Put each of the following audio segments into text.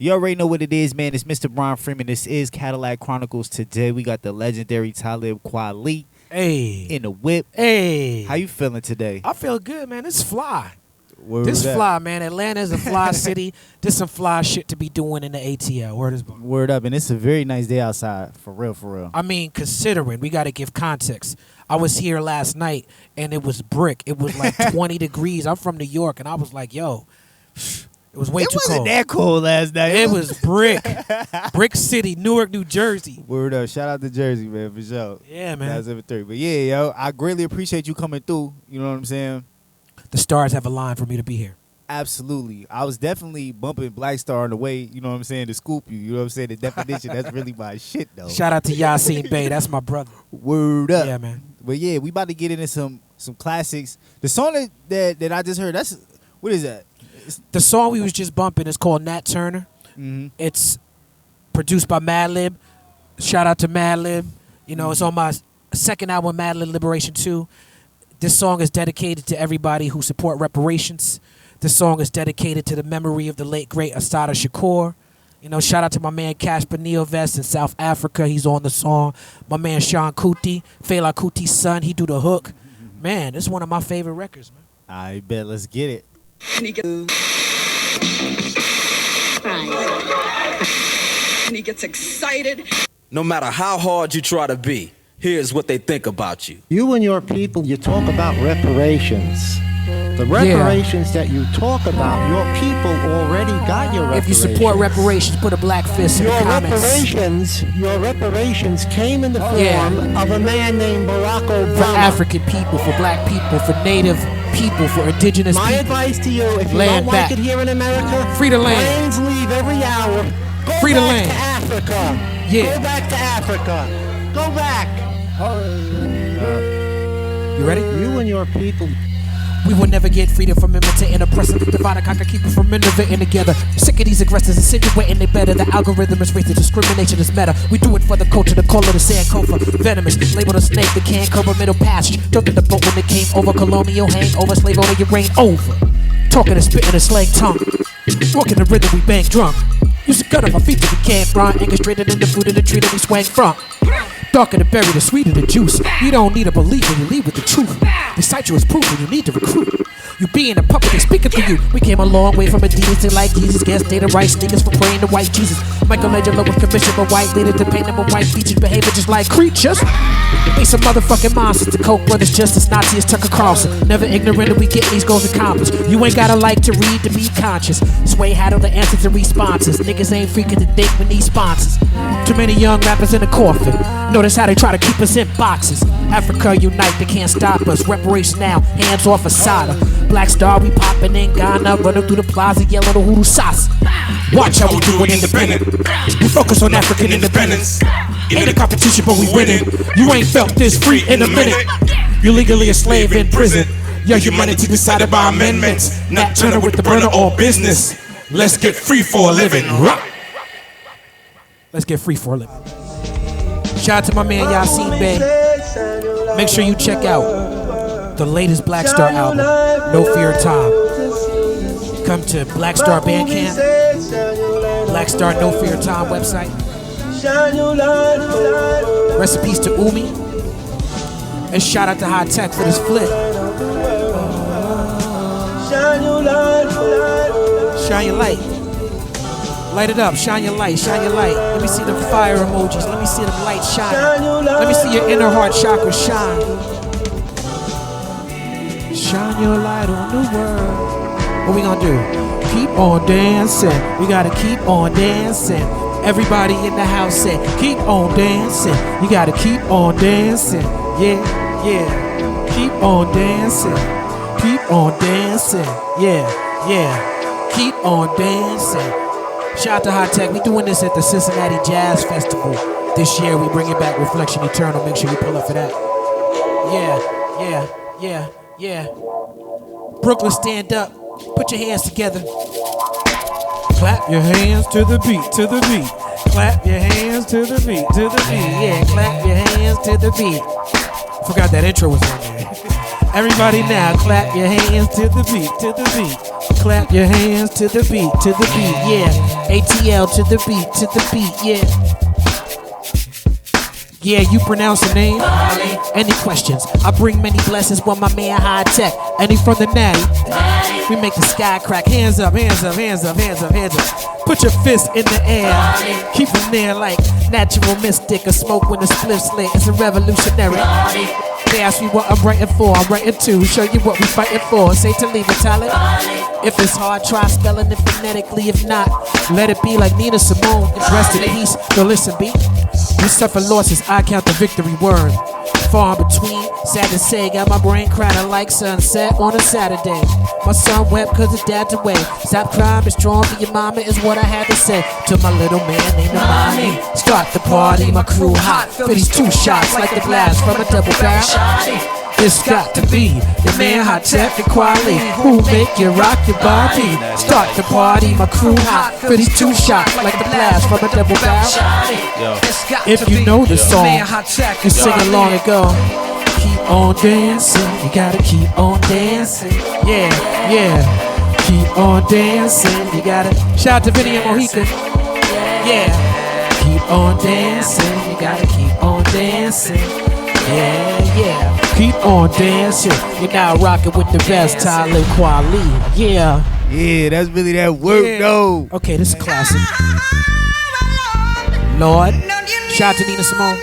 You already know what it is, man. It's Mr. Brian Freeman. This is Cadillac Chronicles. Today we got the legendary Talib Kweli in the whip. Hey. How you feeling today? I feel good, man. This is fly. This fly, man. Atlanta is a fly city. This some fly shit to be doing in the ATL. Word up. And it's a very nice day outside. For real, for real. I mean, considering, we got to give context. I was here last night, and it was brick. It was like 20 degrees. I'm from New York, and I was like, yo, it was way too cold. It wasn't that cold last night. It was brick. Brick City, Newark, New Jersey. Word up. Shout out to Jersey, man, for sure. Yeah, man. That was every 3. But yeah, yo, I greatly appreciate you coming through. You know what I'm saying? The stars have aligned for me to be here. Absolutely. I was definitely bumping Black Star on the way, you know what I'm saying, to scoop you. You know what I'm saying? The definition, that's really my shit, though. Shout out to Yasin Bey. That's my brother. Word up. Yeah, man. But yeah, we about to get into some classics. The song that I just heard, what is that? The song we was just bumping is called Nat Turner. Mm-hmm. It's produced by Madlib. Shout out to Madlib. You know, It's on my second album, Madlib Liberation 2. This song is dedicated to everybody who support reparations. This song is dedicated to the memory of the late, great Assata Shakur. You know, shout out to my man Casper Neovest in South Africa. He's on the song. My man Sean Kuti, Fela Kuti's son, he do the hook. Man, this is one of my favorite records, man. I bet. Let's get it. And he gets excited. No matter how hard you try to be, here's what they think about you. You and your people, you talk about reparations. The reparations that you talk about, your people already got your reparations. If you support reparations, put a black fist in the comments. Your reparations came in the form of a man named Barack Obama. For African people, for black people, for native people, for indigenous people. My advice to you, if you don't like it here in America, free the land. Planes leave every hour. Go free the back land. to Africa. Yeah. Go back to Africa. Go back. You ready? You and your people. We will never get freedom from imitating oppressor. The divine cock keep us from innovating together. Sick of these aggressors insinuating they better. The algorithm is racist, discrimination is meta. We do it for the culture, the call of the Sankofa. Venomous, label the snake, the can cover middle passage. Jumped in the boat when it came over. Colonial hangover, slave owner, you reign over. Talking and spitting a slang tongue. Walking the rhythm, we bang drunk. Use a gun on my feet that we can't run. Anger straighter than the food in the tree that we swang from. Darker the berry, the sweeter the juice. You don't need to believe when you lead with the truth. They cite you as proof when you need to recruit. You being a puppet, they speaking for you. We came a long way from Adidas to like Jesus. Guess they the right sneakers for praying to white Jesus. Michelangelo was commissioned by white leaders to paint them with white features, behaving just like creatures. They some motherfucking monsters. The Koch brothers, just as Nazi as Tucker Carlson. Never ignorant that we get these goals accomplished. You ain't gotta like to read to be conscious. Sway had all the answers and responses. Niggas ain't freaking to think we need sponsors. Too many young rappers in the coffin. Notice how they try to keep us in boxes. Africa unite, they can't stop us. Reparations now, hands off Assata. Black Star, we popping in Ghana, running through the plaza, yelling the hoodoo sauce. Watch how we do it independent. We focus on African independence. Ain't a competition, but we winning. You ain't felt this free in a minute. You're legally a slave in prison. Your humanity decided by amendments. Nat Turner with the burner all business. Let's get free for a living. Let's get free for a living. Shout out to my man Yasin Bey. Make sure you check out the latest Black Star album, No Fear of Time. Come to Black Star Bandcamp, Black Star No Fear of Time website. Recipes to Umi. And shout out to High Tech for this flip. Shine your light. Light it up, shine your light, shine your light. Let me see the fire emojis, let me see them lights shine. Let me see your inner heart chakra shine. Shine your light on the world. What we gonna do? Keep on dancing. We gotta keep on dancing. Everybody in the house said, keep on dancing. You gotta keep on dancing. Yeah, yeah. Keep on dancing. Keep on dancing. Yeah, yeah. Keep on dancing. Shout out to High Tech. We doing this at the Cincinnati Jazz Festival this year. We bringing back Reflection Eternal. Make sure you pull up for that. Yeah. Brooklyn, stand up. Put your hands together. Clap your hands to the beat, to the beat. Clap your hands to the beat, to the beat. Yeah, clap your hands to the beat. Forgot that intro was on there. Everybody now, clap your hands to the beat, to the beat. Clap your hands to the beat, yeah. ATL to the beat, yeah. Yeah, you pronounce the name? Any questions? I bring many blessings while my man high tech. Any from the natty? We make the sky crack. Hands up, hands up, hands up, hands up, hands up. Put your fist in the air. Keep them there like natural mystic. A smoke when the spliff slit. It's a revolutionary. They ask me what I'm writing for. I'm writing to show you what we fighting for. Say Talib Talib. If it's hard, try spelling it phonetically. If not, let it be like Nina Simone. Rest in peace. Yo, listen, B. We suffer losses, I count the victory word. Far in between, sad to say, got my brain crowded like sunset on a Saturday. My son wept cause his dad's away. Stop crying, be strong for your mama is what I had to say to my little man named Amani. Start the party, my crew hot. For these 2 shots like the blast from a double barrel. It's got to be your man hot tech and quality who make you rock your body. Start the party, my crew hot. For these 2 shots like the blast from a double barrel. If you know the song, you sing along and go. Keep on dancing, you gotta keep on dancing. Yeah, yeah. Keep on dancing, you gotta. Shout out to Vinny and Mohican. Yeah. Keep on dancing, you gotta keep on dancing. Yeah, yeah. Keep on dancing. You're now rocking with the best, Talib Kweli. Yeah. Yeah, that's really that work, though. Okay, this is classic. Lord. Shout out to Nina Simone.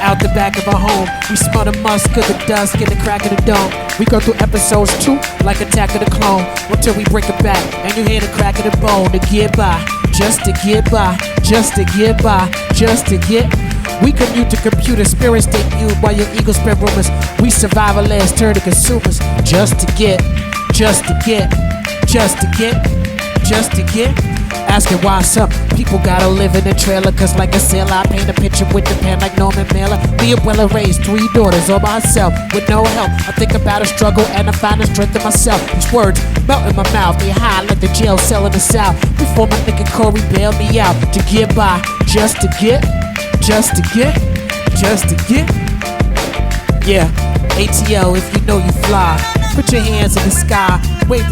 Out the back of our home, we smell the musk of the dusk and the crack of the dome. We go through episodes 2 like Attack of the Clone until we break it back and you hear the crack of the bone to get by, just to get by, just to get by, just to get. We commute to computer spirits debut while your ego spread rumors. We survivalists turn to consumers just to get, just to get, just to get, just to get. Asking why some people gotta live in a trailer. Cause like a sailor, I paint a picture with the pen like Norman Mailer. Being well raised, 3 daughters all by myself with no help. I think about a struggle and I find the strength in myself. These words melt in my mouth, they high like the jail cell in the south. Before my nigga Corey bailed me out to get by, just to get, just to get, just to get. Yeah, ATL if you know you fly. Put your hands in the sky. Wait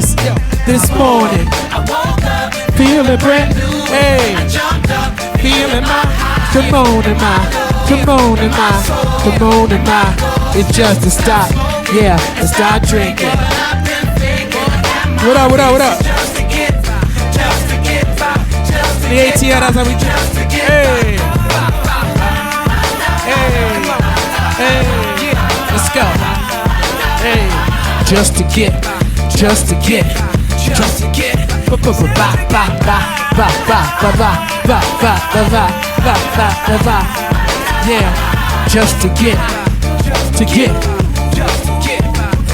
this morning I woke up feeling brand new. Hey, I jumped up feeling my come on and my, come on and my, come on and my. It's just to stop, yeah, to start drinking. What up, what up, what up? The ATL, that's how we do. Hey, hey, hey, let's go. Hey. Just to get, just to get, just to get. Yeah, just to get.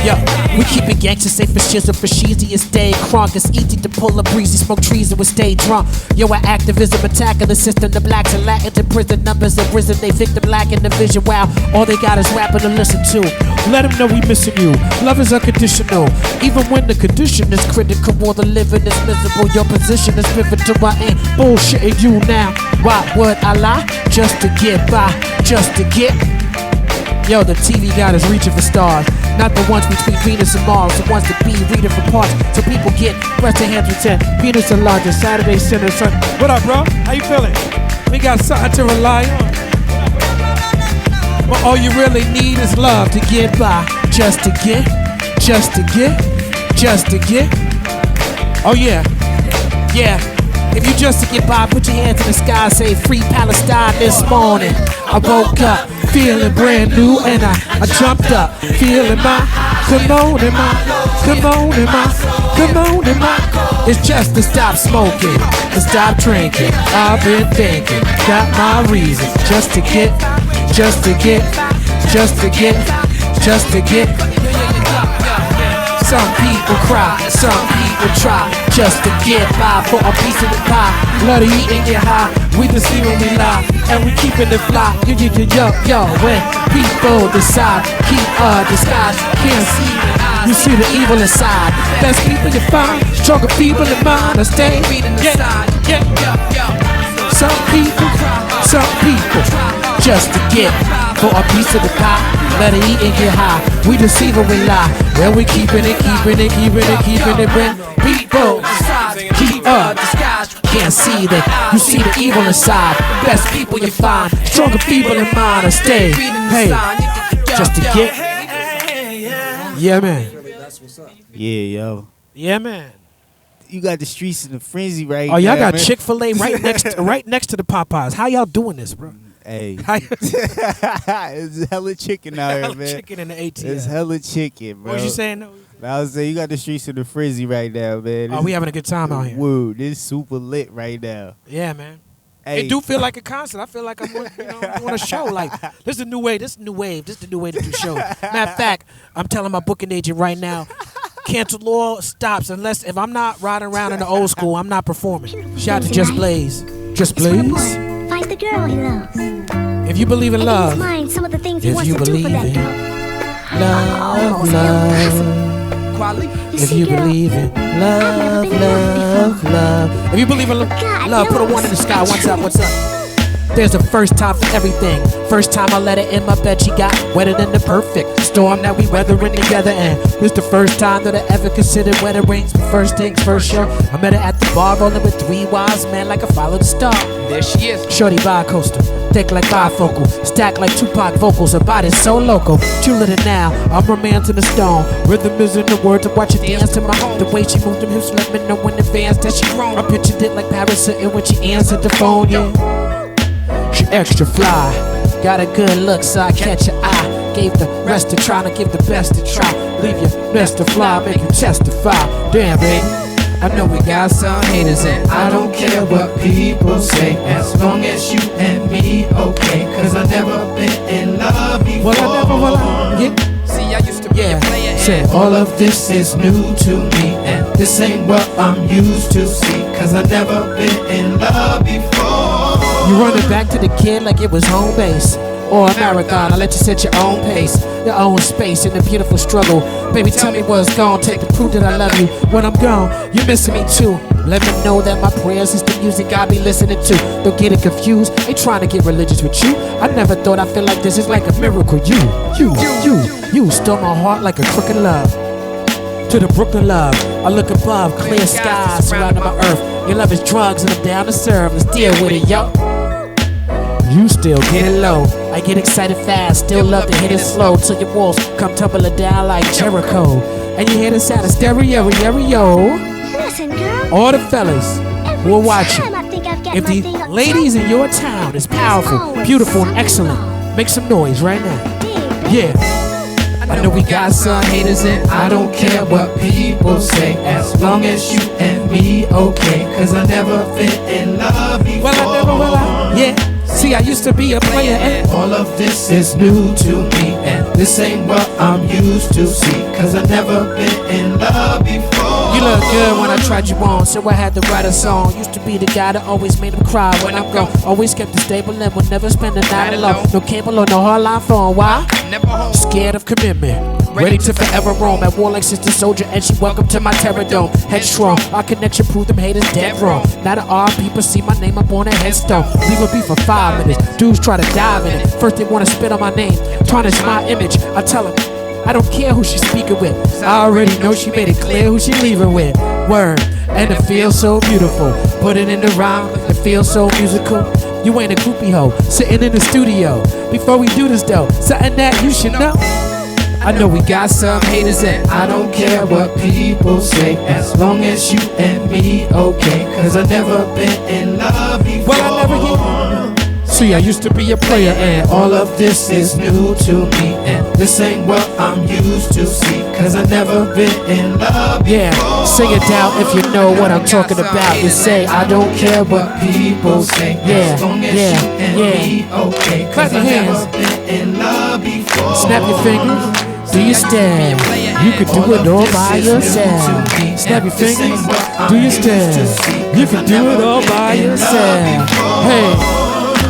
Yo, we keep it gangsta, safe for shizzle, for sheezy and stay crunk. It's easy to pull a breezy, smoke trees and we stay drunk. Yo, our activism attacking the system, the blacks and Latin to prison numbers of risen. They victim lacking the vision. Wow, all they got is rapping to listen to. Let them know we missing you. Love is unconditional, even when the condition is critical or the living is miserable. Your position is pivotal. I ain't bullshitting you now. Why would I lie? Just to get by, just to get. Yo, the TV god is reaching for stars. Not the ones between Venus and Mars, the ones that be reading for parts. So people get breast and hands with 10. Penis and larger, Saturday, Sunday, Sunday. What up, bro? How you feeling? We got something to rely on. But all you really need is love to get by. Just to get, just to get, just to get. Oh yeah, yeah. If you just to get by, put your hands in the sky, say free Palestine this morning. I woke up feeling brand new and I jumped up feeling my, come on and my, come on and my, come on and my. It's just to stop smoking, to stop drinking. I've been thinking, got my reasons just to get, just to get, just to get, just to get. Some people cry, some people try just to get by for a piece of the pie. Love to eat and get high, we just see when we lie, and we keeping it fly. Yo, when people decide, keep a disguise, can't see it. You see the evil inside. Best people you find, stronger people in mind. I stay, yeah. Some people just to get for a piece of the pie. Let it eat and get high. We deceive and we lie. Well, we keeping it when people keep up. Can't see that you see the evil inside. Best people you find, stronger people in mind. And stay, hey, just to get. Yeah, man. Yeah, yo. Yeah, man. You got the streets in the frenzy right now. Oh, y'all got man. Chick-fil-A right next to the Popeyes. How y'all doing this, bro? Hey, it's hella chicken out here, man. Hella chicken in the ATL. It's hella chicken, bro. What was you saying? No? I was saying you got the streets in the frenzy right now, man. Oh, we having a good time out here. Woo, this is super lit right now. Yeah, man. Hey. It do feel like a concert. I feel like I'm on a show. Like, this is the new wave. This is the new wave. This is the new way to do shows. Matter of fact, I'm telling my booking agent right now, cancel law stops unless if I'm not riding around in the old school, I'm not performing. Shout out to Just Blaze. Just Blaze. Find the girl he loves. If you believe in love, some of the things he if wants you to do believe for that in girl. love, if you believe in love, if you believe in love, put a one in the sky. What's up? What's up? There's a first time for everything. First time I let her in my bed, she got wetter than the perfect storm that we weathering together. And this the first time that I ever considered wedding rings. But first things first, show. I met her at the bar, rolling with three wise men like I followed the star. There she is. Shorty bi-coastal, thick like bifocal, stacked like Tupac vocals. Her body's so local. Chiller than now, I'm romancing the stone. Rhythm is in the words, I watch her dance to my home. The way she moved them hips, let me know in advance that she grown. I pictured it like Paris Hilton when she answered the phone, yeah. She extra fly, got a good look so I catch your eye. Gave the rest to try, to give the best to try. Leave your nest to fly, make you testify. Damn, baby, I know we got some haters and I don't care what people say, as long as you and me okay. Cause I never been in love before. Yeah. See, I used to be a player. Said all of this is new to me, and this ain't what I'm used to see. Cause I never been in love before. You running back to the kid like it was home base or a marathon. I let you set your own pace, your own space in the beautiful struggle. Baby, tell me what's gone. Take the proof that I love you. When I'm gone, you're missing me too. Let me know that my prayers is the music I be listening to. Don't get it confused. Ain't trying to get religious with you. I never thought I feel like this is like a miracle. You stole my heart like a crooked love. To the Brooklyn love, I look above, clear skies surrounding my earth. Your love is drugs and I'm down to serve. Let's deal with it, yo. You still get it low. I get excited fast, still love to hit it slow till your walls come tumbling down like Jericho. And you hear the sound of stereo. Listen, girl. All the fellas who are watching, if the ladies in your town is powerful, beautiful, and excellent, make some noise right now. Yeah. I know we got some haters and I don't care what people say, as long as you and me okay. Cause I never been in love before. Yeah. See, I used to be a player and all of this is new to me, and this ain't what I'm used to see. Cause I never been in love before. You look good when I tried you on, so I had to write a song. Used to be the guy that always made them cry when I'm gone. Always kept it stable and would never spend the night alone. No cable or no hardline phone, why? Scared of commitment, ready to forever roam. At war like Sister Soldier, and she welcome to my terror dome. Headstrong, our connection prove them haters dead wrong. Now the people see my name up on a headstone. Leave a beef for 5 minutes, dudes try to dive in it. First they wanna spit on my name, tarnish my image. I tell them, I don't care who she's speaking with. I already know she made it clear who she leaving with. Word, and it feels so beautiful. Put it in the rhyme, it feels so musical. You ain't a groupie hoe, sitting in the studio. Before we do this though, something that you should know. I know we got some haters and I don't care what people say, as long as you and me okay. Cause I never been in love before. Well, I never get. See, I used to be a player and all of this is new to me, and this ain't what I'm used to see. Cause I never been in love before. Yeah, sing it down if you know what I'm talking about. You say, I don't care what people say, as long as you and me okay. Cause I never been in love before. Snap your fingers. Do you stand? You can do it all by yourself. Snap your fingers. Do you stand? You can do it all by yourself. Hey,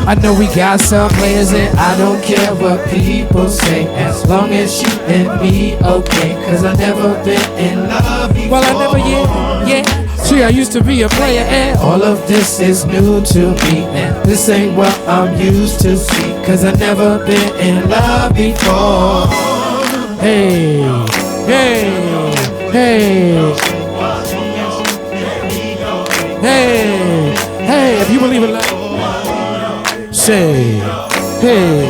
I know we got some players and I don't care what people say, as long as you and me okay. Cause I never been in love before. Well, I never, yeah. See, See, I used to be a player and all of this is new to me. And this ain't what I'm used to see, cause I never been in love before. Hey, hey, hey. Hey, hey, if you believe in love, say, hey,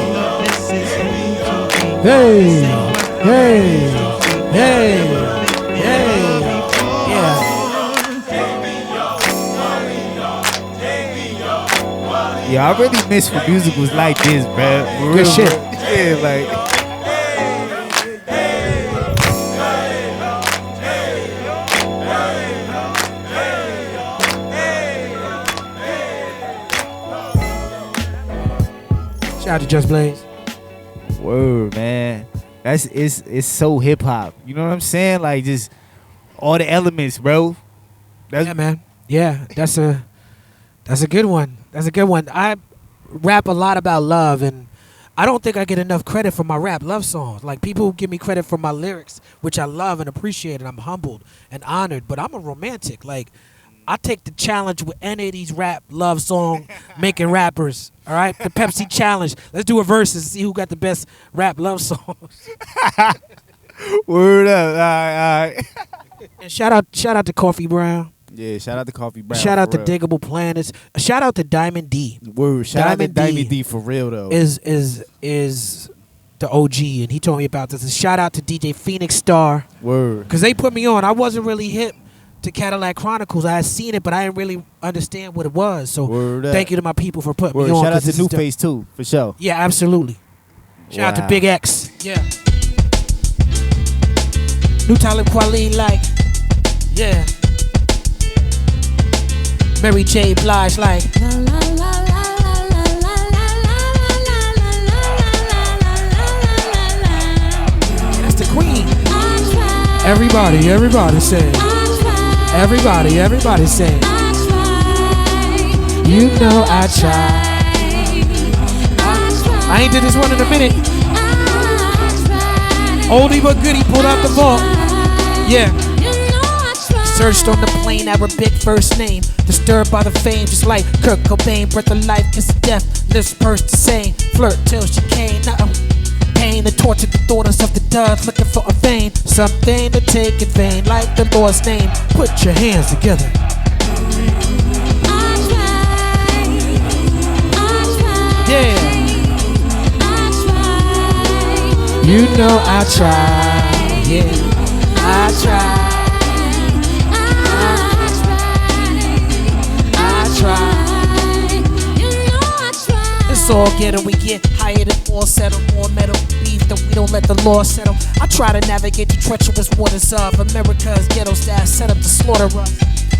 hey, hey, hey, hey, yeah. Yeah, I really miss when music was like this, bruh. For Good real, shit. bro. Yeah, like. Shout out to Just Blaze. Word, man. It's so hip hop. You know what I'm saying? Like just all the elements, bro. Yeah, man. Yeah, that's a good one. That's a good one. I rap a lot about love, and I don't think I get enough credit for my rap love songs. Like, people give me credit for my lyrics, which I love and appreciate, and I'm humbled and honored. But I'm a romantic. Like, I take the challenge with any of these rap love song making rappers. All right, the Pepsi challenge. Let's do a versus and see who got the best rap love songs. Word up, all right. And shout out to Coffee Brown. Yeah, shout out to Coffee Brown. Shout out to real. Diggable Planets. Shout out to Diamond D. Word, shout out to Diamond Diamond D for real though. Is the OG, and he told me about this. And shout out to DJ Phoenix Star. Word. Because they put me on. I wasn't really hip to Cadillac Chronicles. I had seen it, but I didn't really understand what it was. So Word up. thank you to my people for putting Word. me on. Shout out 'cause to this New is Face too, for sure. Yeah, absolutely. Shout out to Wow. Big X. Yeah. New Talib Kweli, like, yeah. Mary J. Blige, like. That's the queen. Everybody say. Everybody say. You know I try. I ain't did this one in a minute. Oldie but goodie, pulled out the vault. Yeah. Searched on the plane, Arabic first name. Disturbed by the fame, just like Kurt Cobain. Breath of life, kiss of death. Lips pursed the same. Flirt till she came. Pain, the torture, the daughters of the dove. Looking for a vein. Something to take in vain. Like the Lord's name. Put your hands together. Yeah. You know I try. Yeah. I try. It's all ghetto, we get higher than all settle, more metal beef that we don't let the law settle. I try to navigate the treacherous waters of America's ghetto style set up to slaughter us.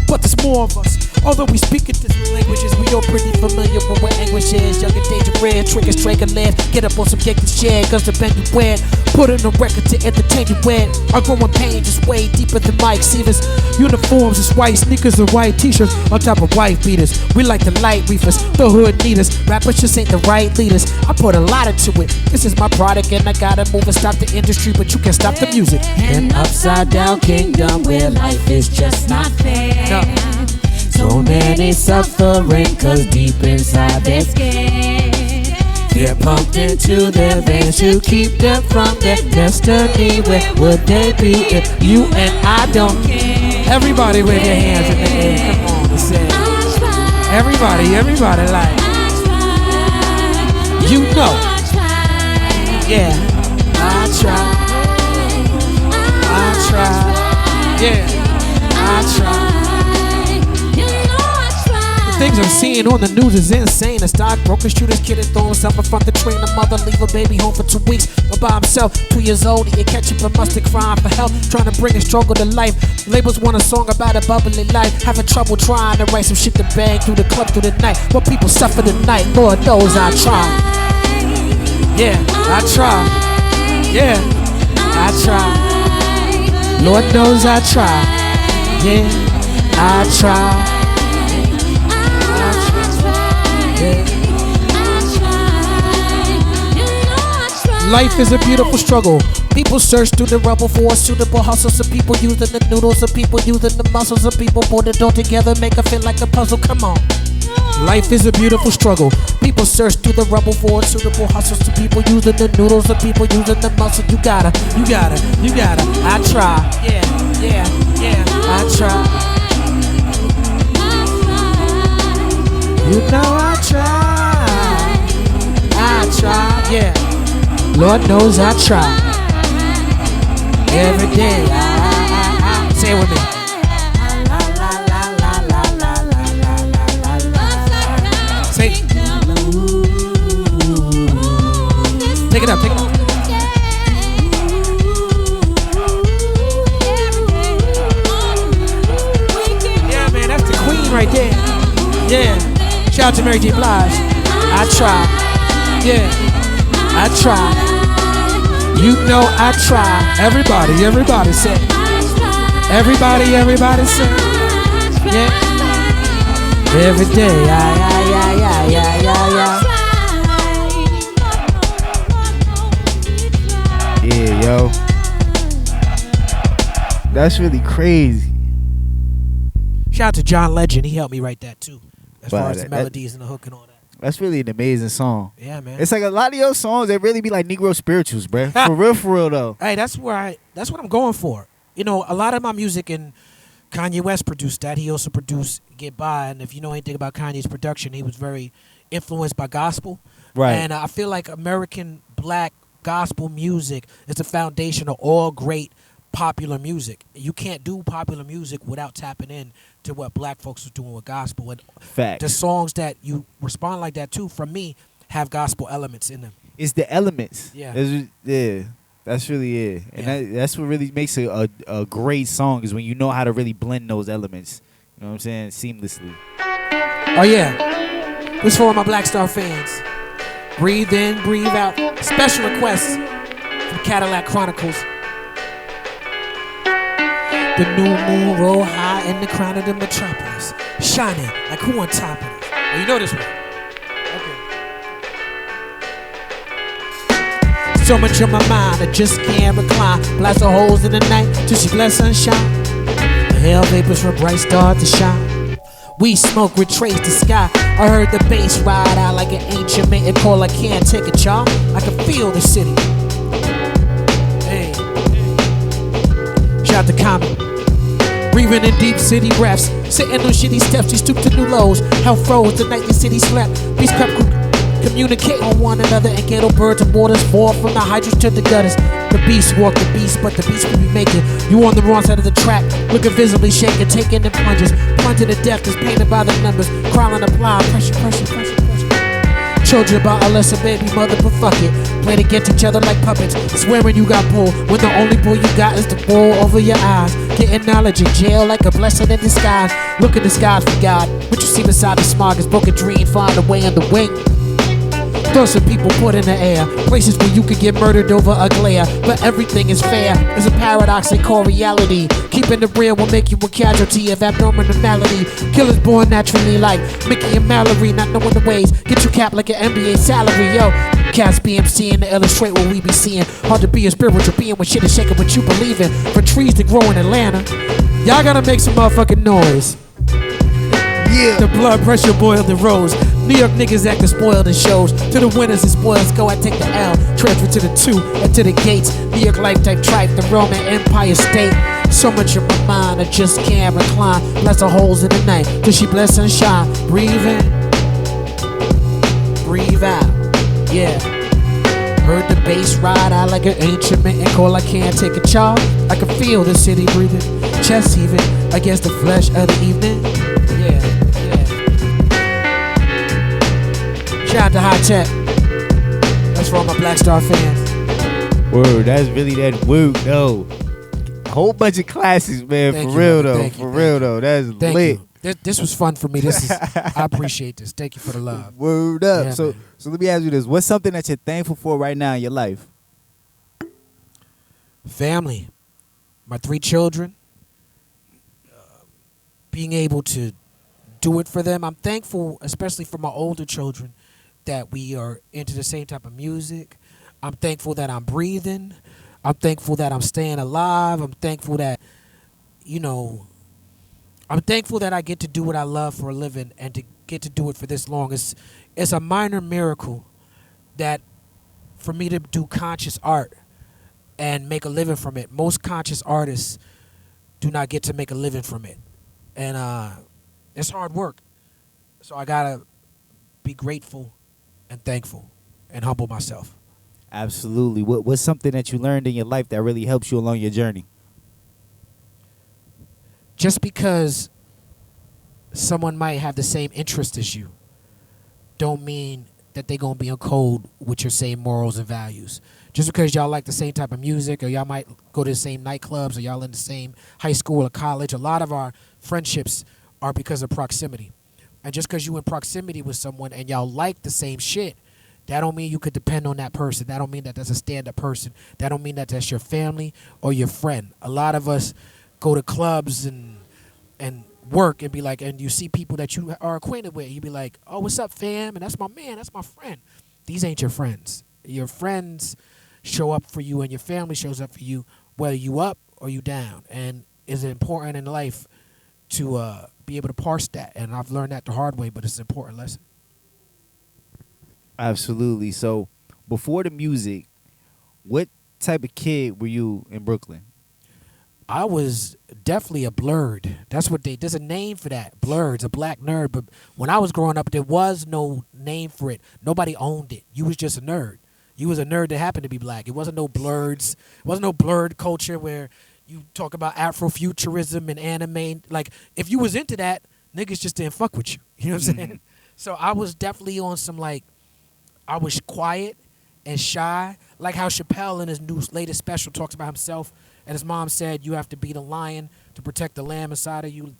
But there's more of us. Although we speak in different languages, we all pretty familiar with what anguish is. Young and danger red, triggers, Drake lead. Get up on some gig and share, guns to bend you wet. Put in a record to entertain you wet. Our growing pain just way deeper than Mike Severs. Uniforms is white, sneakers and white t-shirts on top of white beaters. We like the light reefers, the hood need us. Rappers just ain't the right leaders. I put a lot into it. This is my product and I gotta move and stop the industry, but you can't stop the music. An upside down kingdom where life is just not fair. No. So many suffering cause deep inside they're scared. They're pumped into their veins to keep them from their destiny. Where would they be if you and I don't care? Everybody wave your hands in the air. Come on and say. Everybody like. You know. Yeah. I try. Yeah. I try. Things I'm seeing on the news is insane. A stockbroker, shooters, kidding, throwing himself in front of the train. A mother leave a baby home for 2 weeks all by himself. 2 years old, he catching but must have crying for help. Trying to bring a struggle to life. Labels want a song about a bubbly life. Having trouble trying to write some shit to bang through the club through the night. What people suffer tonight, Lord knows I try. Yeah, I try. Yeah, I try. Lord knows I try. Yeah, I try. Life is a beautiful struggle. People search through the rubble for a suitable hustle. Some people using the noodles, some people using the muscles. Some people put it all together, make it fit like a puzzle. Come on. Life is a beautiful struggle. People search through the rubble for a suitable hustle. Some people using the noodles, some people using the muscle. You gotta. I try. Yeah. I try. You know I try, yeah. Lord knows I try. Every day, I say it with me. Say it. Take it up. Yeah, man, that's the queen right there. Yeah. Shout out to Mary J. Blige. I try. Yeah. I try. You know I try. Everybody say. Everybody say. Yeah. Every day. Yeah, yo. That's really crazy. Shout out to John Legend. He helped me write that too. As far as the melodies and the hook and all that. That's really an amazing song. Yeah, man. It's like a lot of your songs, they really be like Negro spirituals, bruh. For real though. Hey, that's what I'm going for. You know, a lot of my music, and Kanye West produced that. He also produced Get By, and if you know anything about Kanye's production, he was very influenced by gospel. Right. And I feel like American black gospel music is the foundation of all great popular music. You can't do popular music without tapping in to what black folks are doing with gospel. And Facts. the songs that you respond like that to, from me, have gospel elements in them. It's the elements. Yeah. That's really it. And Yeah. that's what really makes a great song, is when you know how to really blend those elements. You know what I'm saying? Seamlessly. Oh yeah. This for all my Black Star fans. Breathe in, breathe out. Special requests from Cadillac Chronicles. The new moon roll high in the crown of the metropolis, shining like who on top of it. Oh, you know this one. Okay. So much on my mind, I just can't recline. Blast the holes in the night till she bless sunshine. The hell vapors from bright star to shine. We smoke, retrace the sky. I heard the bass ride out like an ancient mating call. I can't take it, y'all. I can feel the city. Hey. Shout out to Common. Breathing in deep city breaths. Sitting on shitty steps, we stoop to new lows. Hell froze, the night the city slept. Beast crept, communicate on one another. And ghetto birds and waters fall from the hydrants to the gutters. The beast walk the beast, but the beast will be making. You on the wrong side of the track, looking visibly shaking, taking the plunges. Plunging to death is painted by the numbers. Crawling the plow, pressure. Children about a lesser baby mother, but fuck it. Playing against each other like puppets. Swearing you got bull, when the only bull you got is the bull over your eyes. Getting knowledge in jail like a blessing in disguise. Look in the skies for God. What you see beside the smog is broken dream. Find a way in the wing. Throw some people put in the air. Places where you could get murdered over a glare. But everything is fair. There's a paradox they call reality. Keeping it real will make you a casualty of abnormality. Killers born naturally like Mickey and Mallory. Not knowing the ways. Get you capped like an NBA salary, yo. Cats BMC to illustrate what we be seeing. Hard to be a spiritual being when shit is shaking what you believe in. For trees to grow in Atlanta, y'all gotta make some motherfucking noise. Yeah. The blood pressure boiled and rose. New York niggas acting spoiled in shows. To the winners and spoils go, I take the L. Transfer to the 2 and to the gates. New York life type tripe, the Roman Empire state. So much in my mind, I just can't recline. Bless the holes in the night, till she bless and shine. Breathe in, breathe out, yeah. Heard the bass ride out like an ancient mitten call. I can't take a charge. I can feel the city breathing, chest heaving against the flesh of the evening. Yeah. Shout out to High Tech. That's for all my Black Star fans. Word, that's really that word, though. A whole bunch of classics, man. Thank for you, real, brother. though. Thank you, For thank real, you. though. That's Thank lit. you. This was fun for me. I appreciate this. Thank you for the love. Word up. Yeah, so man. let me ask you this. What's something that you're thankful for right now in your life? Family, my 3 children, being able to do it for them. I'm thankful, especially for my older children, that we are into the same type of music. I'm thankful that I'm breathing. I'm thankful that I'm staying alive. I'm thankful that, I'm thankful that I get to do what I love for a living and to get to do it for this long. It's a minor miracle that for me to do conscious art and make a living from it. Most conscious artists do not get to make a living from it. And it's hard work. So I got to be grateful and thankful and humble myself. Absolutely. What's something that you learned in your life that really helps you along your journey? Just because someone might have the same interest as you don't mean that they're going to be in code with your same morals and values. Just because y'all like the same type of music, or y'all might go to the same nightclubs, or y'all in the same high school or college, a lot of our friendships are because of proximity. And just because you in proximity with someone and y'all like the same shit, that don't mean you could depend on that person. That don't mean that that's a stand-up person. That don't mean that that's your family or your friend. A lot of us go to clubs and work and be like, and you see people that you are acquainted with. You be like, oh, what's up, fam? And that's my man. That's my friend. These ain't your friends. Your friends show up for you and your family shows up for you, whether you up or you down. And it's important in life to be able to parse that. And I've learned that the hard way, but it's an important lesson. Absolutely. So before the music, what type of kid were you in Brooklyn? I was definitely a blurred. There's a name for that. Blurred's a black nerd. But when I was growing up, there was no name for it. Nobody owned it. You was just a nerd. You was a nerd that happened to be black. It wasn't no blurreds. It wasn't no blurred culture where you talk about Afrofuturism and anime. Like, if you was into that, niggas just didn't fuck with you. You know what I'm saying? So I was definitely on some, like, I was quiet and shy. Like how Chappelle in his latest special talks about himself. And his mom said, you have to be the lion to protect the lamb inside of you.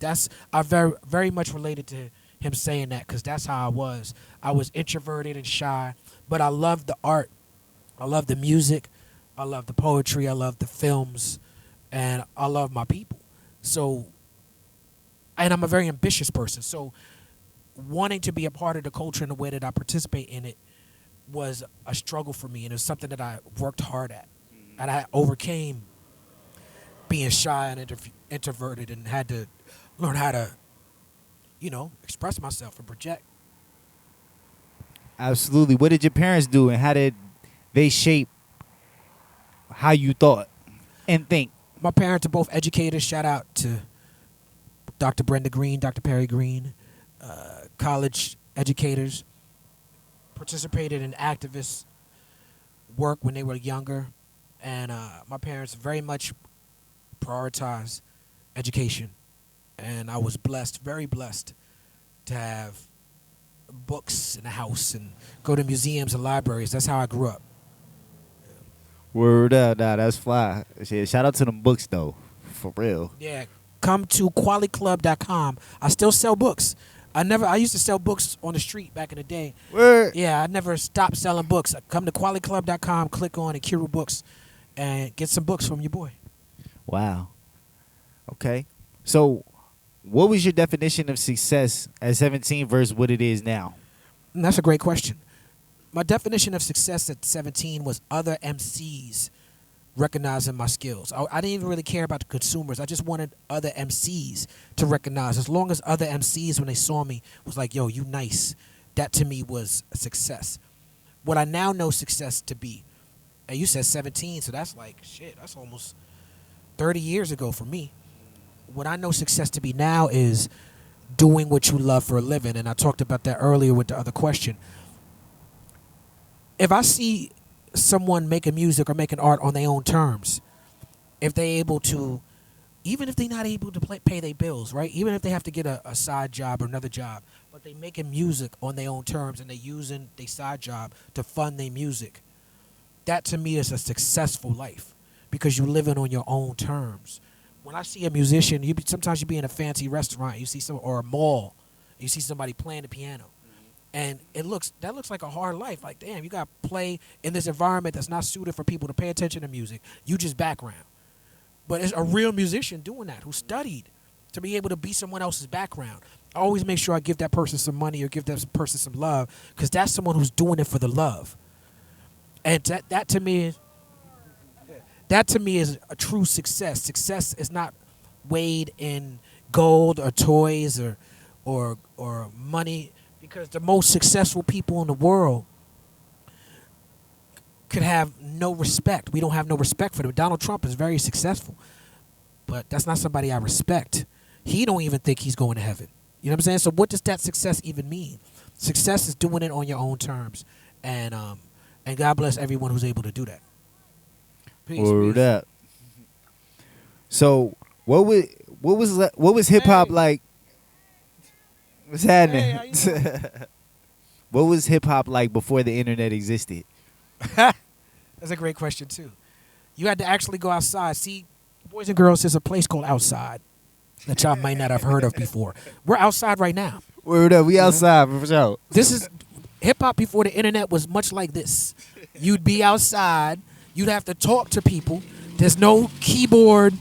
I very, very much related to him saying that, because that's how I was. I was introverted and shy, but I loved the art. I loved the music. I loved the poetry. I loved the films. And I love my people. So, and I'm a very ambitious person. So wanting to be a part of the culture in the way that I participate in it was a struggle for me. And it was something that I worked hard at. And I overcame being shy and introverted, and had to learn how to, express myself and project. Absolutely. What did your parents do, and how did they shape how you thought and think? My parents are both educators. Shout out to Dr. Brenda Green, Dr. Perry Green, college educators. Participated in activist work when they were younger. And my parents very much prioritize education, and I was blessed, very blessed, to have books in the house and go to museums and libraries. That's how I grew up. Word up, nah, that's fly. Shit, shout out to them books though, for real. Yeah, come to qualityclub.com. I still sell books. I used to sell books on the street back in the day. Word. Yeah, I never stopped selling books. Come to qualityclub.com, click on Akiru Books, and get some books from your boy. Wow. Okay. So, what was your definition of success at 17 versus what it is now? That's a great question. My definition of success at 17 was other MCs recognizing my skills. I didn't even really care about the consumers. I just wanted other MCs to recognize. As long as other MCs, when they saw me, was like, yo, you nice. That to me was a success. What I now know success to be, and you said 17, so that's like, shit, that's almost 30 years ago for me. What I know success to be now is doing what you love for a living. And I talked about that earlier with the other question. If I see someone making music or making art on their own terms, if they're able to, even if they're not able to pay their bills, right? Even if they have to get a side job or another job, but they making music on their own terms and they using their side job to fund their music, that to me is a successful life. Because you're living on your own terms. When I see a musician, sometimes you be in a fancy restaurant, you see or a mall, you see somebody playing the piano, and that looks like a hard life. Like, damn, you got to play in this environment that's not suited for people to pay attention to music. You just background, but it's a real musician doing that who studied to be able to be someone else's background. I always make sure I give that person some money or give that person some love, because that's someone who's doing it for the love. And that to me is a true success. Success is not weighed in gold or toys or money, because the most successful people in the world could have no respect. We don't have no respect for them. Donald Trump is very successful, but that's not somebody I respect. He don't even think he's going to heaven. You know what I'm saying? So what does that success even mean? Success is doing it on your own terms, and God bless everyone who's able to do that. Peace. Word up. So what was hip hop like? What's happening? Hey, What was hip hop like before the internet existed? That's a great question too. You had to actually go outside. See, boys and girls, there's a place called outside that y'all might not have heard of before. We're outside right now. Word up, we outside for sure. This is hip hop before the internet was much like this. You'd be outside. You'd have to talk to people. There's no keyboard.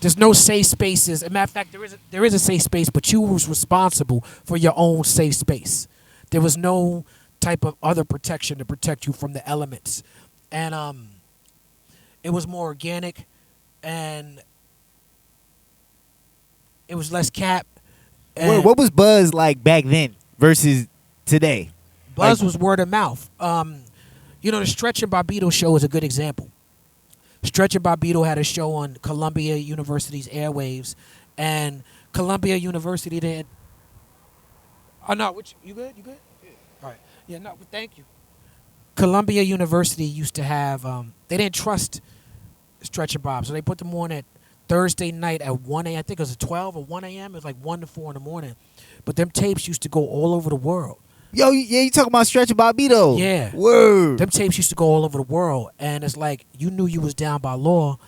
There's no safe spaces. As a matter of fact, there is a safe space, but you was responsible for your own safe space. There was no type of other protection to protect you from the elements. And it was more organic, and it was less cap. Wait, what was buzz like back then versus today? Buzz was word of mouth. The Stretch and Bobbito show is a good example. Stretch and Bobbito had a show on Columbia University's airwaves, and Columbia University did. Oh no, you good? You good? Yeah. All right. Yeah, no, thank you. Columbia University used to have. They didn't trust Stretch and Bob, so they put them on at Thursday night at 1 a.m. I think it was 12 or 1 a.m. It was like 1 to 4 in the morning. But them tapes used to go all over the world. Yo, yeah, you talking about Stretch and Bobbito? Yeah. Word. Them tapes used to go all over the world, and it's like you knew you was down by law.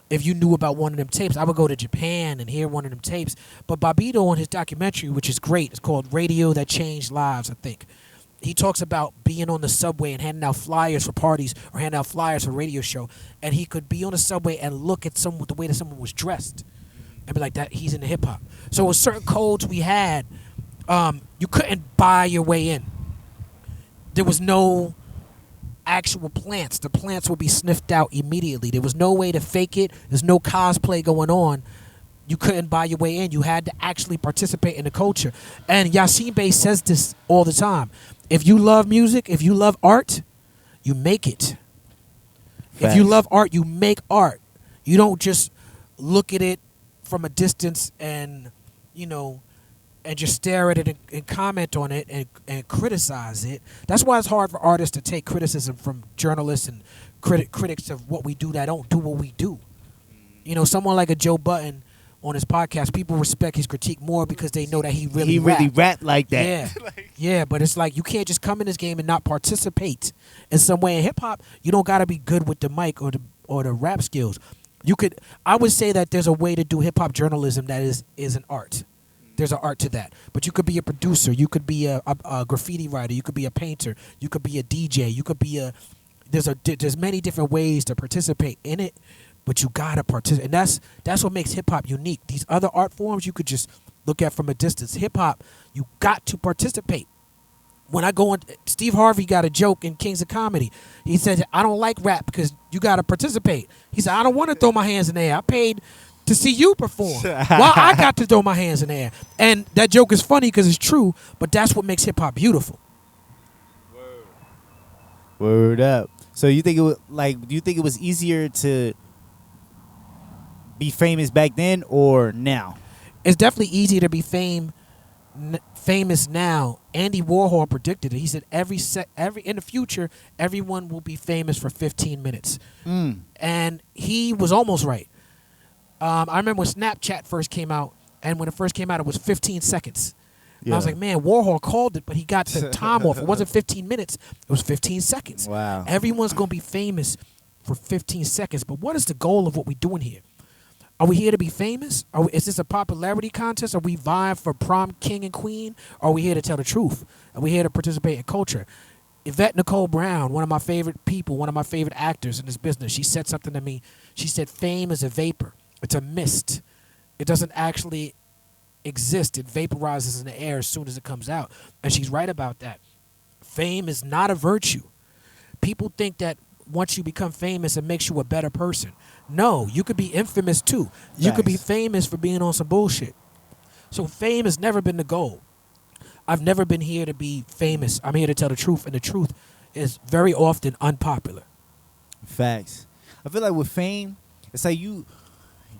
If you knew about one of them tapes, I would go to Japan and hear one of them tapes. But Bobbito on his documentary, which is great, it's called Radio That Changed Lives, I think. He talks about being on the subway and handing out flyers for parties or handing out flyers for a radio show. And he could be on the subway and look at the way that someone was dressed and be like, that he's into hip hop. So with certain codes we had, you couldn't buy your way in. There was no actual plants. The plants would be sniffed out immediately. There was no way to fake it. There's no cosplay going on. You couldn't buy your way in. You had to actually participate in the culture. And Yasin Bey says this all the time. If you love music, if you love art, you make it. Facts. If you love art, you make art. You don't just look at it from a distance and, and just stare at it and comment on it and criticize it. That's why it's hard for artists to take criticism from journalists and critics of what we do that don't do what we do. Someone like a Joe Budden on his podcast, people respect his critique more because they know that he really rap like that. Yeah, yeah, but it's like you can't just come in this game and not participate in some way. In hip hop, you don't got to be good with the mic or the rap skills. I would say that there's a way to do hip hop journalism that is an art. There's an art to that. But you could be a producer, you could be a graffiti writer, you could be a painter, you could be a DJ, you could be there's many different ways to participate in it. But you gotta participate, and that's what makes hip hop unique. These other art forms you could just look at from a distance. Hip hop, you got to participate. When I go on, Steve Harvey got a joke in Kings of Comedy. He said, "I don't like rap because you gotta participate." He said, "I don't want to throw my hands in the air. I paid to see you perform. Well, I got to throw my hands in the air." And that joke is funny because it's true, but that's what makes hip hop beautiful. Word up. So you think do you think it was easier to be famous back then or now? It's definitely easy to be famous now. Andy Warhol predicted it. He said every in the future everyone will be famous for 15 minutes. And he was almost right. I remember when Snapchat first came out, and when it first came out it was 15 seconds. Yeah. I was like, man, Warhol called it, but he got the time off. It wasn't 15 minutes, it was 15 seconds. Wow. Everyone's going to be famous for 15 seconds. But what is the goal of what we're doing here? Are we here to be famous? Is this a popularity contest? Are we vying for prom king and queen? Or are we here to tell the truth? Are we here to participate in culture? Yvette Nicole Brown, one of my favorite people, one of my favorite actors in this business, she said something to me. She said, fame is a vapor. It's a mist. It doesn't actually exist. It vaporizes in the air as soon as it comes out. And she's right about that. Fame is not a virtue. People think that once you become famous, it makes you a better person. No, you could be infamous too. You could be Facts. famous for being on some bullshit. So fame has never been the goal. I've never been here to be famous. I'm here to tell the truth, and the truth is very often unpopular. Facts. I feel like with fame, it's like you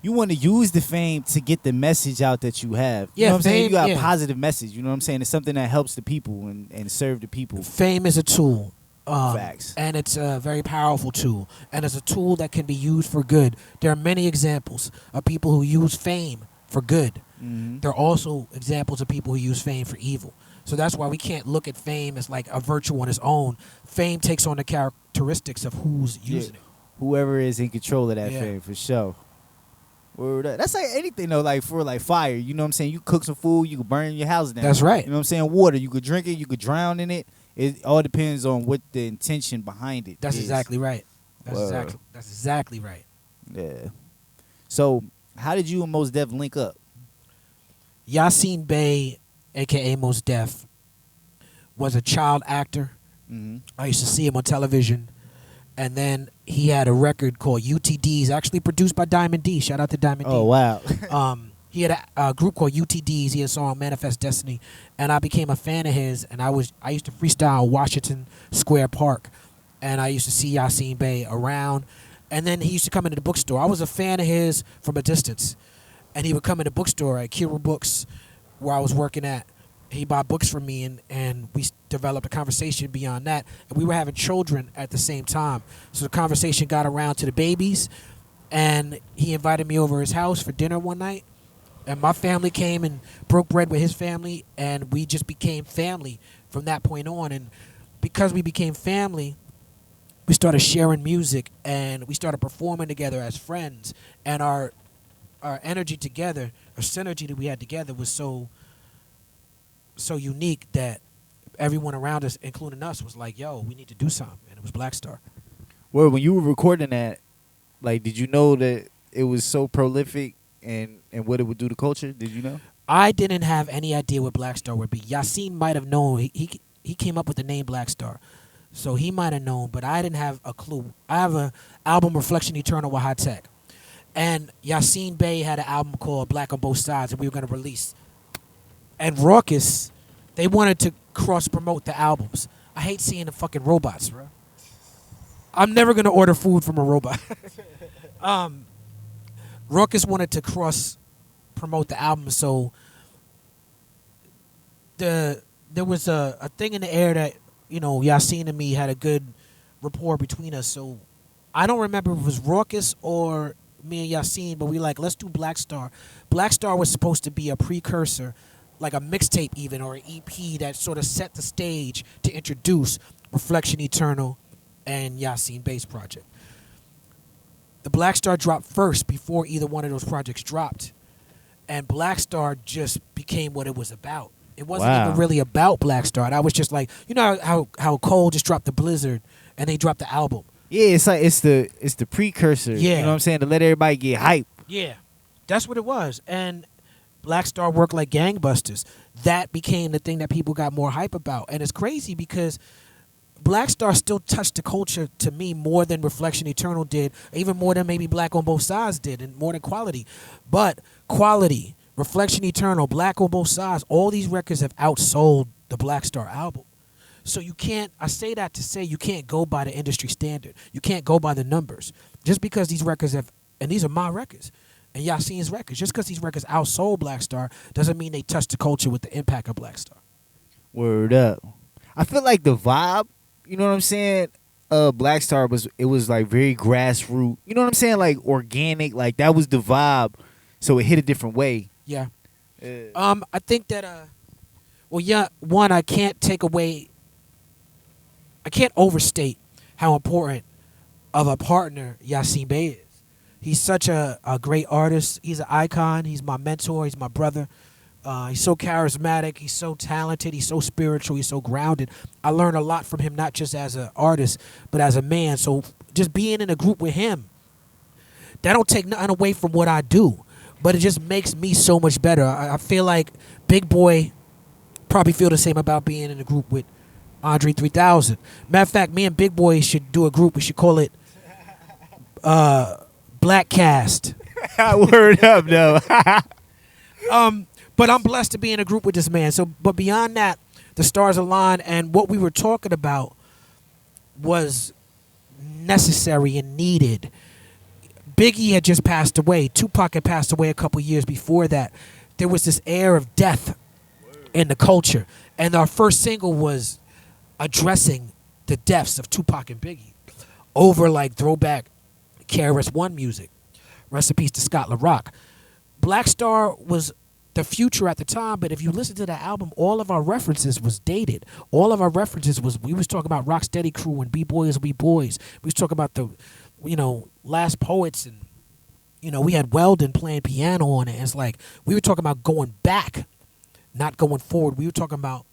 want to use the fame to get the message out that you have. You Yeah, know what I'm saying? fame, You got a yeah. positive message. You know what I'm saying? It's something that helps the people and serve the people. Fame is a tool. Facts. And it's a very powerful tool. And it's a tool that can be used for good. There are many examples of people who use fame for good. Mm-hmm. There are also examples of people who use fame for evil. So that's why we can't look at fame as like a virtue on its own. Fame takes on the characteristics of who's using it. Whoever is in control of that Yeah. fame, for sure. Word up. That's like anything though, like for like fire. You know what I'm saying? You cook some food, you can burn your house down. That's right. You know what I'm saying? Water, you could drink it, you could drown in it. It all depends on what the intention behind it That's is. exactly right. That's Word. exactly right. Yeah. So how did you and Mos Def link up? Yasin Bey, aka Mos Def, was a child actor. Mm-hmm. I used to see him on television. And then he had a record called UTDs, actually produced by Diamond D. Shout out to Diamond D. Oh wow. He had a group called UTDs. He had a song Manifest Destiny, and I became a fan of his. And I used to freestyle Washington Square Park, and I used to see Yasin Bey around. And then he used to come into the bookstore. I was a fan of his from a distance, and he would come in the bookstore at Kira Books, where I was working at. He bought books from me, and we developed a conversation beyond that. And we were having children at the same time. So the conversation got around to the babies, and he invited me over his house for dinner one night. And my family came and broke bread with his family, and we just became family from that point on. And because we became family, we started sharing music, and we started performing together as friends. And our energy together, our synergy that we had together was so unique that everyone around us, including us, was like, yo, we need to do something. And it was Black Star. Well, when you were recording that, like, did you know that it was so prolific and what it would do to culture? Did you know? I didn't have any idea what Black Star would be. Yasin might have known. He came up with the name Black Star. So he might have known, but I didn't have a clue. I have an album, Reflection Eternal with High Tech. And Yasin Bey had an album called Black on Both Sides that we were going to release. And Raucous, they wanted to cross-promote the albums. I hate seeing the fucking robots, bro. I'm never going to order food from a robot. Raucous wanted to cross-promote the album, so there was a thing in the air that, you know, Yasin and me had a good rapport between us. So I don't remember if it was Raucous or me and Yasin, but we like, let's do Black Star. Black Star was supposed to be a precursor, like a mixtape even, or an EP that sort of set the stage to introduce Reflection Eternal and Yasin Bey's project. The Black Star dropped first before either one of those projects dropped. And Black Star just became what it was about. It wasn't Wow. even really about Black Star. I was just like, you know how Cole just dropped the Blizzard and they dropped the album. Yeah, it's like it's the precursor. Yeah. You know what I'm saying? To let everybody get hype. Yeah, that's what it was. And Black Star worked like gangbusters. That became the thing that people got more hype about. And it's crazy because Black Star still touched the culture to me more than Reflection Eternal did, even more than maybe Black on Both Sides did, and more than Quality. But Quality, Reflection Eternal, Black on Both Sides, all these records have outsold the Black Star album. So you can't, I say that to say you can't go by the industry standard. You can't go by the numbers. Just because these records have, and these are my records, and Yasin's records, just because these records outsold Black Star doesn't mean they touched the culture with the impact of Black Star. Word up. I feel like the vibe, you know what I'm saying? Black Star was like very grassroots. You know what I'm saying? Like organic. Like that was the vibe. So it hit a different way. Yeah. I think that one, I can't overstate how important of a partner Yasin Bey is. He's such a great artist. He's an icon. He's my mentor. He's my brother. He's so charismatic. He's so talented. He's so spiritual. He's so grounded. I learned a lot from him, not just as an artist, but as a man. So just being in a group with him, that don't take nothing away from what I do, but it just makes me so much better. I feel like Big Boy probably feel the same about being in a group with Andre 3000. Matter of fact, me and Big Boy should do a group. We should call it Black Cast. Word up, though. But I'm blessed to be in a group with this man. So, but beyond that, the stars aligned, and what we were talking about was necessary and needed. Biggie had just passed away. Tupac had passed away a couple years before that. There was this air of death in the culture, and our first single was addressing the deaths of Tupac and Biggie over like throwback KRS-One music. Rest in peace to Scott LaRock. Black Star was the future at the time, but if you listen to that album, all of our references was dated. All of our references we was talking about Rocksteady Crew and B-Boys will be boys. We was talking about the, Last Poets, and, we had Weldon playing piano on it. And it's like, we were talking about going back, not going forward. We were talking about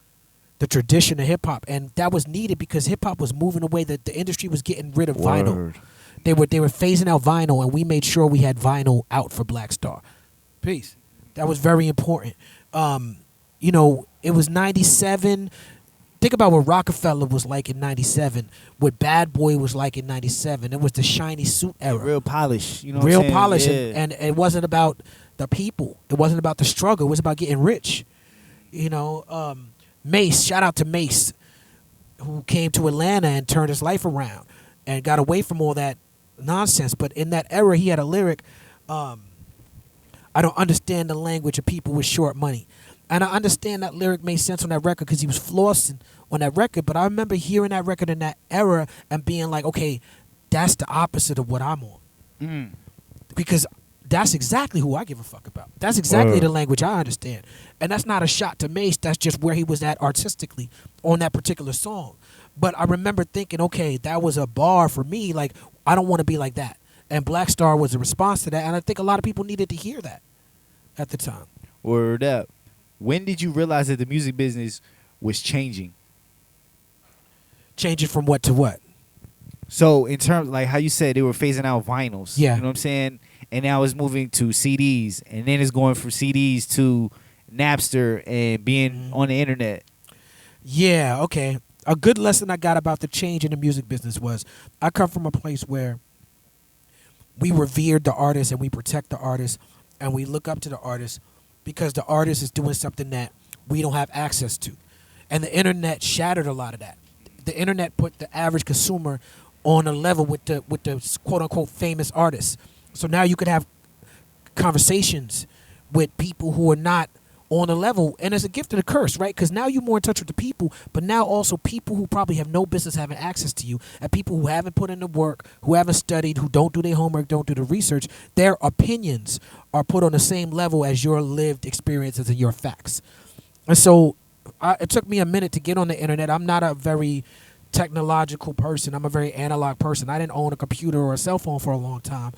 the tradition of hip-hop, and that was needed because hip-hop was moving away, that the industry was getting rid of vinyl. They were phasing out vinyl, and we made sure we had vinyl out for Black Star. Peace. That was very important. It was 97. Think about what Rockefeller was like in 97, what Bad Boy was like in 97. It was the shiny suit era. Real polish. Real polish. Yeah. And it wasn't about the people. It wasn't about the struggle. It was about getting rich. Mace, shout out to Mace, who came to Atlanta and turned his life around and got away from all that nonsense. But in that era, he had a lyric, I don't understand the language of people with short money. And I understand that lyric made sense on that record because he was flossing on that record. But I remember hearing that record in that era and being like, okay, that's the opposite of what I'm on. Because that's exactly who I give a fuck about. That's exactly the language I understand. And that's not a shot to Mace. That's just where he was at artistically on that particular song. But I remember thinking, okay, that was a bar for me. Like, I don't want to be like that. And Black Star was a response to that. And I think a lot of people needed to hear that at the time. Word up. When did you realize that the music business was changing? Changing from what to what? So in terms, like how you said, they were phasing out vinyls. Yeah. You know what I'm saying? And now it's moving to CDs. And then it's going from CDs to Napster and being on the internet. Yeah, okay. A good lesson I got about the change in the music business was I come from a place where we revered the artist and we protect the artist and we look up to the artist because the artist is doing something that we don't have access to. And the internet shattered a lot of that. The internet put the average consumer on a level with the quote unquote famous artists. So now you could have conversations with people who are not on a level, and it's a gift and a curse, right? Because now you're more in touch with the people, but now also people who probably have no business having access to you, and people who haven't put in the work, who haven't studied, who don't do their homework, don't do the research, their opinions are put on the same level as your lived experiences and your facts. And so it took me a minute to get on the internet. I'm not a very technological person. I'm a very analog person. I didn't own a computer or a cell phone for a long time.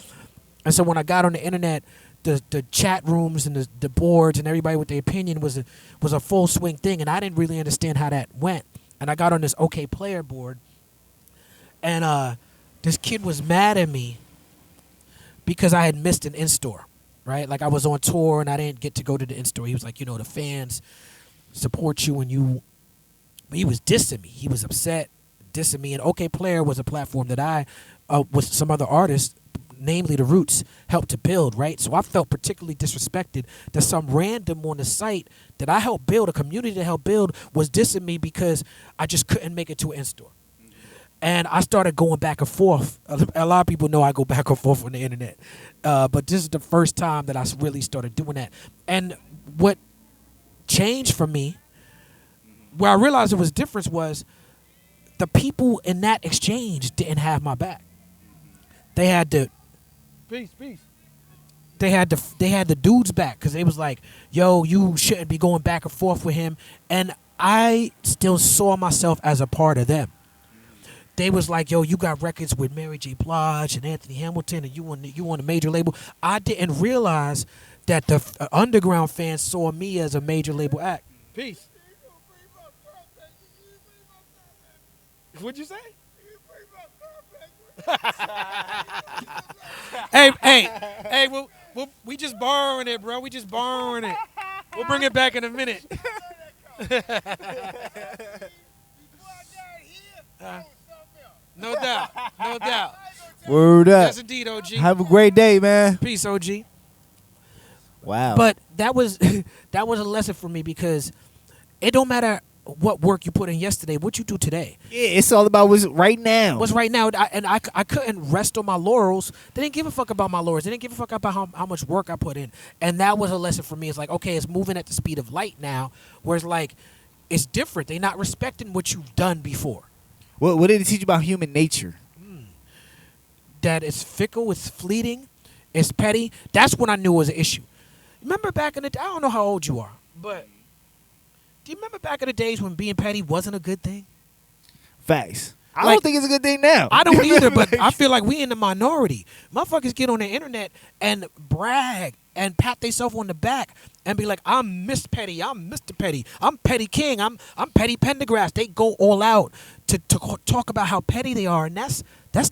And so when I got on the internet, the chat rooms and the boards and everybody with their opinion was a full swing thing, and I didn't really understand how that went. And I got on this OK Player board, and this kid was mad at me because I had missed an in-store, right? Like I was on tour and I didn't get to go to the in-store. He was like, the fans support you, and he was dissing me. He was upset, dissing me. And OK Player was a platform that I, with some other artists, namely the Roots, helped to build, right? So I felt particularly disrespected that some random on the site that I helped build, a community to help build, was dissing me because I just couldn't make it to an in-store. And I started going back and forth. A lot of people know I go back and forth on the internet. But this is the first time that I really started doing that. And what changed for me, where I realized there was difference, was the people in that exchange didn't have my back. They had the Peace. They had the dudes back because they was like, yo, you shouldn't be going back and forth with him. And I still saw myself as a part of them. They was like, yo, you got records with Mary J. Blige and Anthony Hamilton, and you on a major label. I didn't realize that the underground fans saw me as a major label act. Peace. What'd you say? Hey, we just borrowing it, bro. We just borrowing it. We'll bring it back in a minute. No doubt. No doubt. Word up. Yes, indeed, OG. Have a great day, man. Peace, OG. Wow. But that was that was a lesson for me because it don't matter what work you put in yesterday, what you do today. yeah, it's all about what's right now. What's right now, I couldn't rest on my laurels. They didn't give a fuck about my laurels. They didn't give a fuck about how much work I put in. And that was a lesson for me. It's like, okay, it's moving at the speed of light now, where it's like, it's different. They're not respecting what you've done before. What did it teach you about human nature? That it's fickle, it's fleeting, it's petty. That's when I knew it was an issue. Remember back in the day, I don't know how old you are, but do you remember back in the days when being petty wasn't a good thing? Facts. I Like, don't think it's a good thing now. I don't either, but I feel like we in the minority. Motherfuckers get on the internet and brag and pat themselves on the back and be like, I'm Miss Petty, I'm Mr. Petty, I'm Petty King, I'm Petty Pendergrass. They go all out to talk about how petty they are, and that's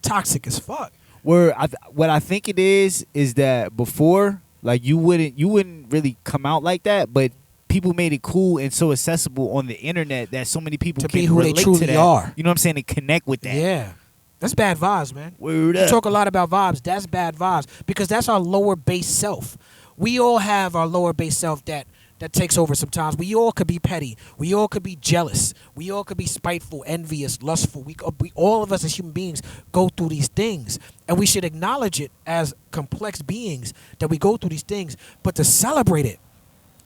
toxic as fuck. What I think it is that before, like you wouldn't really come out like that, but people made it cool and so accessible on the internet that so many people To can be who they relate truly to that. are. You know what I'm saying? And connect with that. Yeah. That's bad vibes, man. Word You up. talk a lot about vibes. That's bad vibes because that's our lower base self. We all have our lower base self that takes over sometimes. We all could be petty. We all could be jealous. We all could be spiteful, envious, lustful. We all of us as human beings go through these things, and we should acknowledge it as complex beings that we go through these things. But to celebrate it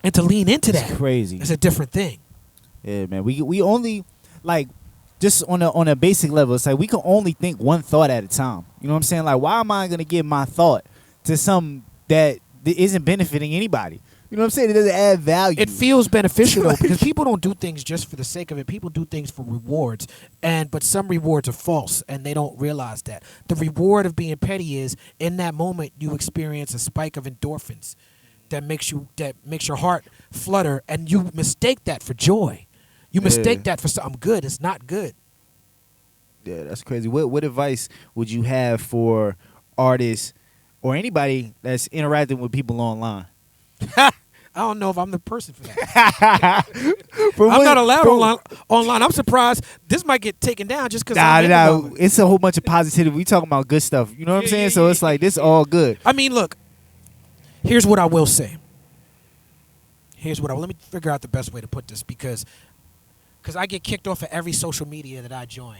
and to lean into that, It's crazy. it's a different thing. Yeah, man. We only like just on a basic level. It's like we can only think one thought at a time. You know what I'm saying? Like, why am I gonna give my thought to something that isn't benefiting anybody? You know what I'm saying? It doesn't add value. It feels beneficial though, because people don't do things just for the sake of it. People do things for rewards, but some rewards are false, and they don't realize that. The reward of being petty is in that moment you experience a spike of endorphins that makes your heart flutter, and you mistake that for joy. You mistake that for something good. It's not good. Yeah, that's crazy. What advice would you have for artists or anybody that's interacting with people online? I don't know if I'm the person for that. I'm not allowed online. I'm surprised this might get taken down just because Nah, it's a whole bunch of positivity. We talking about good stuff. You know what I'm saying? So it's like this all good. I mean, look. Here's what I will say. Let me figure out the best way to put this because I get kicked off of every social media that I join.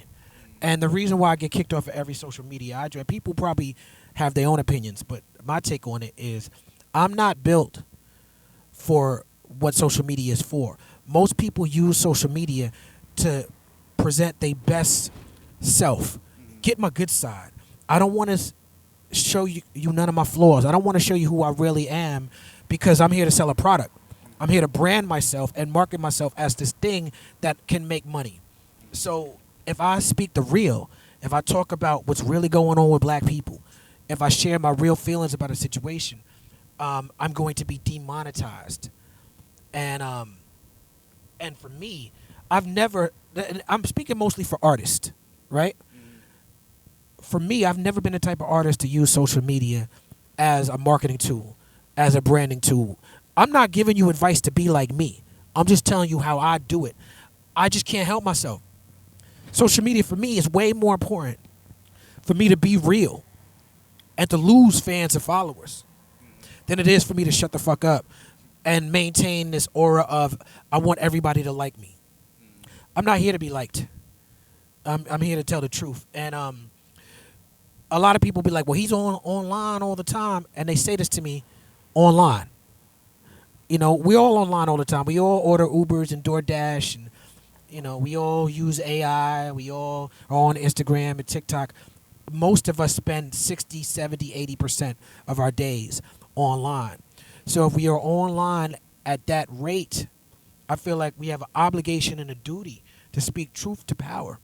And the reason why I get kicked off of every social media I join, people probably have their own opinions, but my take on it is I'm not built for what social media is for. Most people use social media to present their best self, get my good side. I don't want to show you none of my flaws. I don't want to show you who I really am because I'm here to sell a product. I'm here to brand myself and market myself as this thing that can make money. So if I speak the real, if I talk about what's really going on with black people, if I share my real feelings about a situation, I'm going to be demonetized. And for me, I'm speaking mostly for artists, right? For me, I've never been the type of artist to use social media as a marketing tool, as a branding tool. I'm not giving you advice to be like me. I'm just telling you how I do it. I just can't help myself. Social media for me is way more important for me to be real and to lose fans and followers than it is for me to shut the fuck up and maintain this aura of I want everybody to like me. I'm not here to be liked. I'm here to tell the truth. And a lot of people be like, well, he's online all the time. And they say this to me online. You know, we all online all the time. We all order Ubers and DoorDash. And, you know, we all use AI. We all are on Instagram and TikTok. Most of us spend 60, 70, 80% of our days online. So if we are online at that rate, I feel like we have an obligation and a duty to speak truth to power.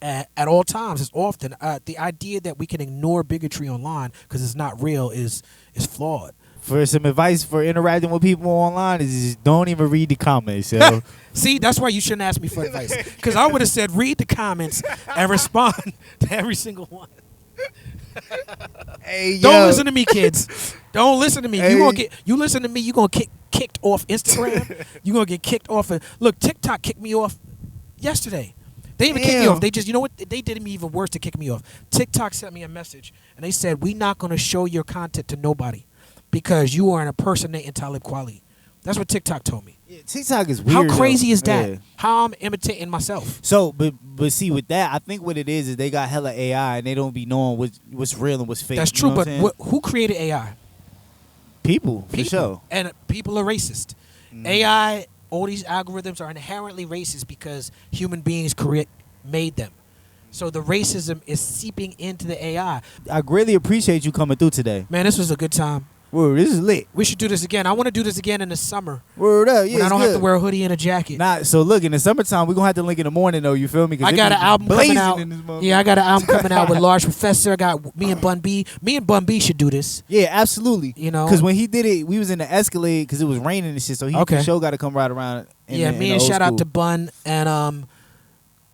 At all times, as often. The idea that we can ignore bigotry online because it's not real is flawed. For some advice for interacting with people online is just don't even read the comments, yo. See, that's why you shouldn't ask me for advice. Because I would have said read the comments and respond to every single one. Hey, Don't yo. listen to me, kids. Don't listen to me. Hey. You listen to me, you're going to get kicked off Instagram. You're going to get kicked off. Look, TikTok kicked me off yesterday. They even kicked me Damn. off. They just, you know what? They did me even worse to kick me off. TikTok sent me a message, and they said, we're not going to show your content to nobody because you are impersonating Talib Kweli. That's what TikTok told me. Yeah, TikTok is weird. How crazy though. is that? Yeah. How I'm imitating myself. So, but see, with that, I think what it is they got hella AI and they don't be knowing what's real and what's fake. That's you true, know but what I'm saying? who created AI? People, for People. sure. And people are racist. AI, all these algorithms are inherently racist because human beings made them. So the racism is seeping into the AI. I greatly appreciate you coming through today. Man, this was a good time. Word, this is lit. We should do this again. I want to do this again in the summer. Word up, yeah. When I it's don't have good. to wear a hoodie and a jacket. Nah, so look, in the summertime, we're going to have to link in the morning, though. You feel me? 'Cause I it got be an album blazing coming out. in this motherfucker. Yeah, I got an album coming out with Large Professor. I got me and Bun B. Me and Bun B should do this. Yeah, absolutely. You know? Because when he did it, we was in the Escalade because it was raining and shit, so he Okay. the show got to come right around. Yeah, me and shout out to Bun and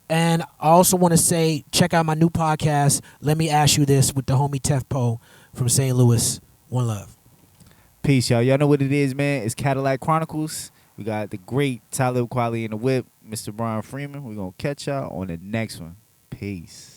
I also want to say check out my new podcast. Let me ask you this with the homie Tef Poe from St. Louis. One love. Peace, y'all. Y'all know what it is, man. It's Cadillac Chronicles. We got the great Talib Kweli in the whip, Mr. Brian Freeman. We're going to catch y'all on the next one. Peace.